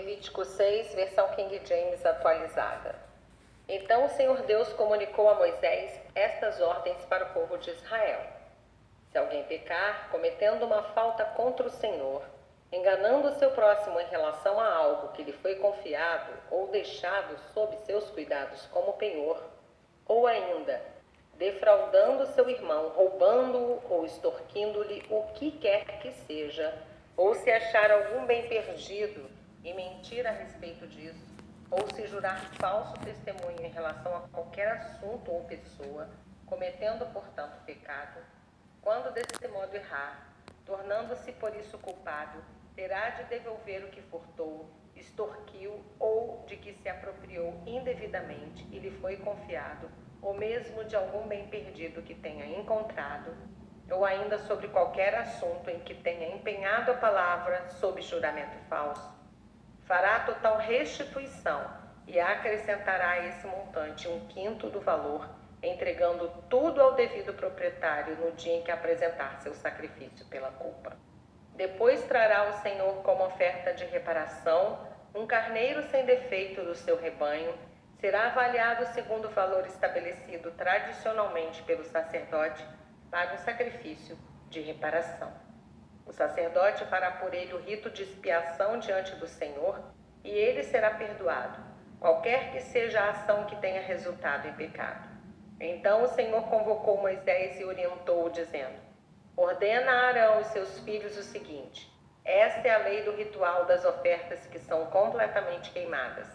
Levítico 6, versão King James atualizada. Então o Senhor Deus comunicou a Moisés estas ordens para o povo de Israel. Se alguém pecar, cometendo uma falta contra o Senhor, enganando o seu próximo em relação a algo que lhe foi confiado ou deixado sob seus cuidados como penhor, ou ainda defraudando seu irmão, roubando-o ou extorquindo-lhe o que quer que seja, ou se achar algum bem perdido e mentir a respeito disso, ou se jurar falso testemunho em relação a qualquer assunto ou pessoa, cometendo, portanto, pecado, quando desse modo errar, tornando-se por isso culpado, terá de devolver o que furtou, extorquiu ou de que se apropriou indevidamente e lhe foi confiado, ou mesmo de algum bem perdido que tenha encontrado, ou ainda sobre qualquer assunto em que tenha empenhado a palavra sob juramento falso. Fará total restituição e acrescentará a esse montante 1/5 do valor, entregando tudo ao devido proprietário no dia em que apresentar seu sacrifício pela culpa. Depois trará o Senhor como oferta de reparação um carneiro sem defeito do seu rebanho. Será avaliado segundo o valor estabelecido tradicionalmente pelo sacerdote para um sacrifício de reparação. O sacerdote fará por ele o rito de expiação diante do Senhor e ele será perdoado, qualquer que seja a ação que tenha resultado em pecado. Então o Senhor convocou Moisés e orientou-o, dizendo: ordena a Arão e seus filhos o seguinte: esta é a lei do ritual das ofertas que são completamente queimadas.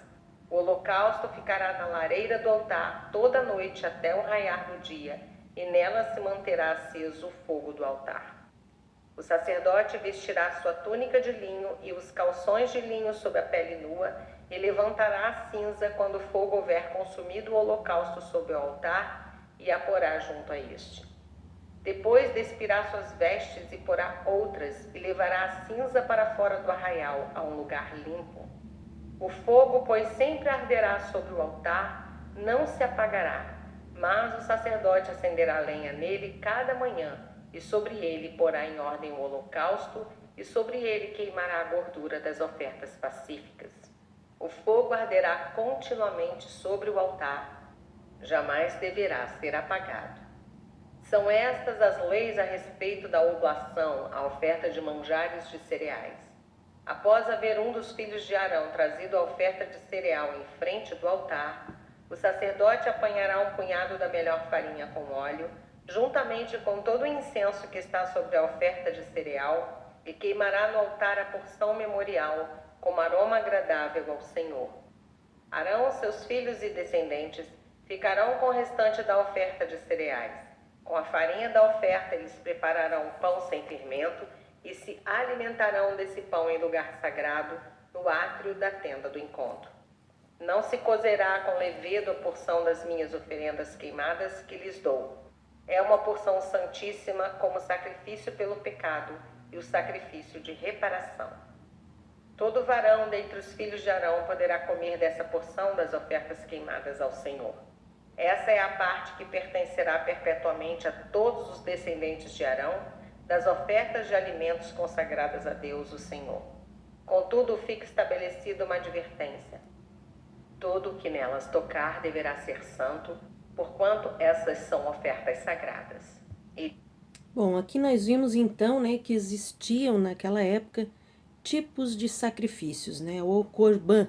O holocausto ficará na lareira do altar toda a noite até o raiar do dia, e nela se manterá aceso o fogo do altar. O sacerdote vestirá sua túnica de linho e os calções de linho sobre a pele nua, e levantará a cinza quando o fogo houver consumido o holocausto sobre o altar, e a porá junto a este. Depois despirá suas vestes e porá outras, e levará a cinza para fora do arraial, a um lugar limpo. O fogo, pois, sempre arderá sobre o altar, não se apagará, mas o sacerdote acenderá lenha nele cada manhã, e sobre ele porá em ordem o holocausto, e sobre ele queimará a gordura das ofertas pacíficas. O fogo arderá continuamente sobre o altar, jamais deverá ser apagado. São estas as leis a respeito da oblação, a oferta de manjares de cereais. Após haver um dos filhos de Arão trazido a oferta de cereal em frente do altar, o sacerdote apanhará um punhado da melhor farinha com óleo, juntamente com todo o incenso que está sobre a oferta de cereal, e queimará no altar a porção memorial, como aroma agradável ao Senhor. Arão, seus filhos e descendentes ficarão com o restante da oferta de cereais. Com a farinha da oferta eles prepararão pão sem fermento e se alimentarão desse pão em lugar sagrado, no átrio da tenda do encontro. Não se cozerá com levedo a porção das minhas oferendas queimadas que lhes dou. É uma porção santíssima como sacrifício pelo pecado e o sacrifício de reparação. Todo varão dentre os filhos de Arão poderá comer dessa porção das ofertas queimadas ao Senhor. Essa é a parte que pertencerá perpetuamente a todos os descendentes de Arão, das ofertas de alimentos consagradas a Deus, o Senhor. Contudo, fica estabelecida uma advertência: todo o que nelas tocar deverá ser santo, porquanto essas são ofertas sagradas. Bom, aqui nós vimos então, né, que existiam naquela época tipos de sacrifícios, né, ou corban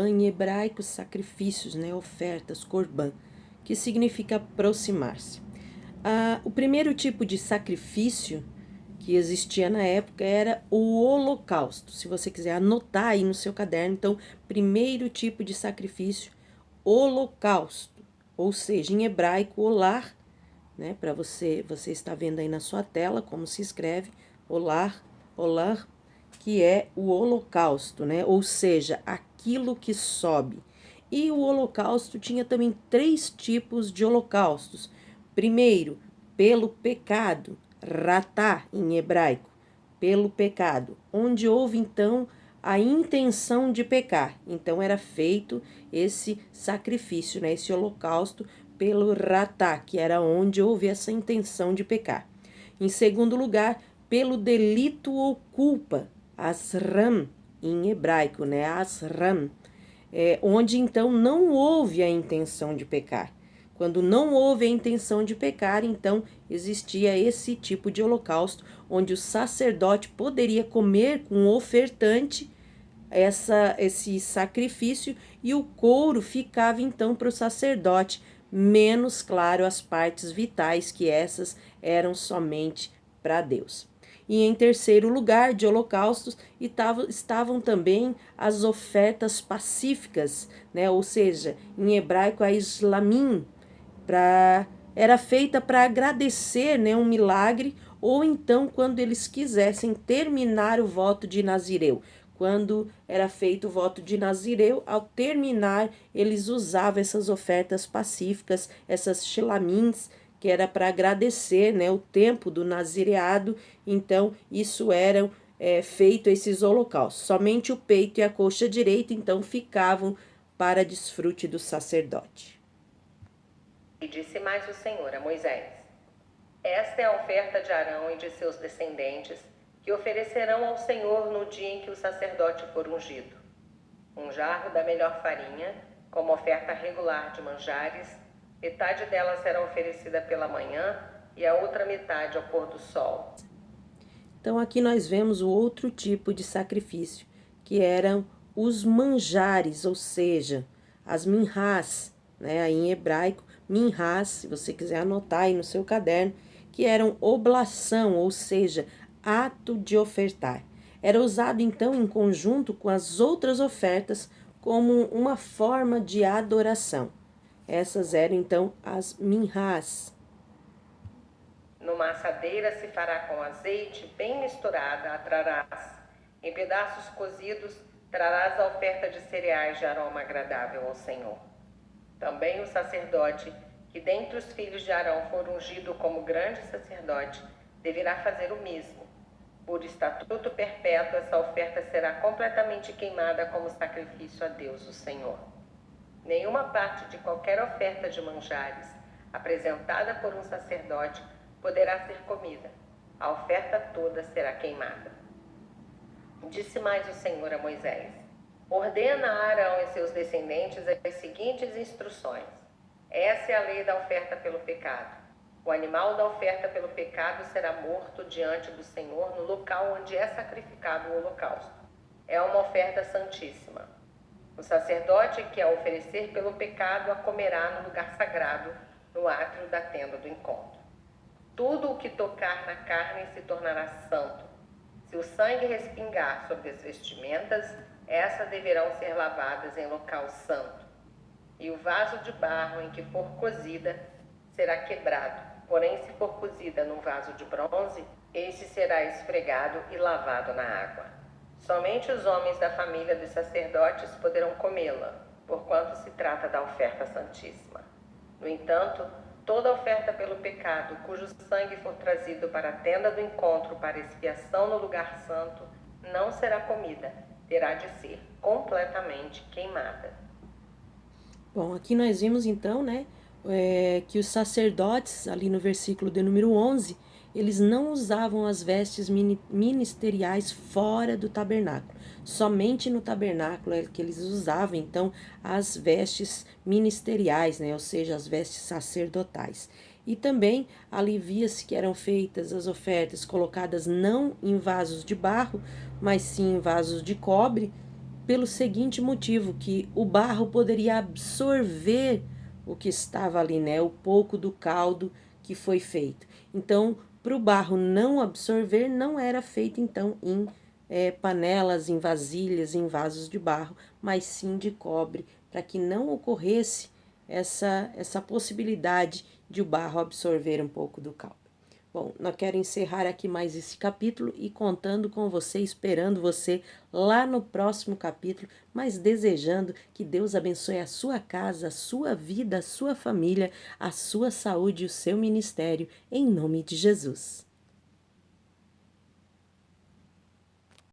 em hebraico, sacrifícios, né, ofertas, corban, que significa aproximar-se. O primeiro tipo de sacrifício que existia na época era o holocausto. Se você quiser anotar aí no seu caderno, então, primeiro tipo de sacrifício, holocausto, ou seja, em hebraico, olar, né? Para você está vendo aí na sua tela como se escreve, olar, que é o holocausto, né? Ou seja, aquilo que sobe. E o holocausto tinha também 3 tipos de holocaustos. Primeiro, pelo pecado, ratá em hebraico, pelo pecado, onde houve então a intenção de pecar. Então era feito esse sacrifício, né, esse holocausto pelo ratá, que era onde houve essa intenção de pecar. Em segundo lugar, pelo delito ou culpa, asram, em hebraico, né, asram, onde então não houve a intenção de pecar. Quando não houve a intenção de pecar, então existia esse tipo de holocausto, onde o sacerdote poderia comer com o ofertante esse sacrifício, e o couro ficava então para o sacerdote, menos, claro, as partes vitais, que essas eram somente para Deus. E em terceiro lugar de holocaustos estavam também as ofertas pacíficas, né? Ou seja, em hebraico a islamim, era feita para agradecer, né, um milagre, ou então quando eles quisessem terminar o voto de Nazireu. Quando era feito o voto de Nazireu, ao terminar, eles usavam essas ofertas pacíficas, essas shelamins, que era para agradecer, né, o tempo do nazireado. Então, isso eram feito esses holocaustos. Somente o peito e a coxa direita, então, ficavam para desfrute do sacerdote. E disse mais o Senhor a Moisés: Esta é a oferta de Arão e de seus descendentes, que oferecerão ao Senhor no dia em que o sacerdote for ungido. Um jarro da melhor farinha, como oferta regular de manjares, metade dela será oferecida pela manhã e a outra metade ao pôr do sol. Então aqui nós vemos o outro tipo de sacrifício, que eram os manjares, ou seja, as minhás, né? Aí em hebraico, minhás, se você quiser anotar aí no seu caderno, que eram oblação, ou seja, ato de ofertar. Era usado então em conjunto com as outras ofertas como uma forma de adoração. Essas eram então as minhás. Numa assadeira se fará com azeite bem misturada, a trarás. Em pedaços cozidos, trarás a oferta de cereais de aroma agradável ao Senhor. Também o sacerdote, que dentre os filhos de Arão for ungido como grande sacerdote, deverá fazer o mesmo. Por estatuto perpétuo, essa oferta será completamente queimada como sacrifício a Deus, o Senhor. Nenhuma parte de qualquer oferta de manjares, apresentada por um sacerdote, poderá ser comida. A oferta toda será queimada. Disse mais o Senhor a Moisés: Ordena a Arão e seus descendentes as seguintes instruções. Essa é a lei da oferta pelo pecado. O animal da oferta pelo pecado será morto diante do Senhor no local onde é sacrificado o holocausto. É uma oferta santíssima. O sacerdote que a oferecer pelo pecado a comerá no lugar sagrado, no átrio da tenda do encontro. Tudo o que tocar na carne se tornará santo. Se o sangue respingar sobre as vestimentas, essas deverão ser lavadas em local santo. E o vaso de barro em que for cozida será quebrado. Porém, se for cozida num vaso de bronze, este será esfregado e lavado na água. Somente os homens da família dos sacerdotes poderão comê-la, porquanto se trata da oferta santíssima. No entanto, toda oferta pelo pecado, cujo sangue for trazido para a tenda do encontro para expiação no lugar santo, não será comida, terá de ser completamente queimada. Bom, aqui nós vimos então, né, que os sacerdotes, ali no versículo de número 11, eles não usavam as vestes ministeriais fora do tabernáculo. Somente no tabernáculo é que eles usavam, então, as vestes ministeriais, né, ou seja, as vestes sacerdotais. E também ali via-se que eram feitas as ofertas colocadas não em vasos de barro, mas sim em vasos de cobre, pelo seguinte motivo, que o barro poderia absorver o que estava ali, né, o pouco do caldo que foi feito. Então, para o barro não absorver, não era feito então em panelas, em vasilhas, em vasos de barro, mas sim de cobre, para que não ocorresse essa possibilidade de o barro absorver um pouco do caldo. Bom, nós quero encerrar aqui mais esse capítulo e contando com você, esperando você lá no próximo capítulo, mas desejando que Deus abençoe a sua casa, a sua vida, a sua família, a sua saúde e o seu ministério, em nome de Jesus.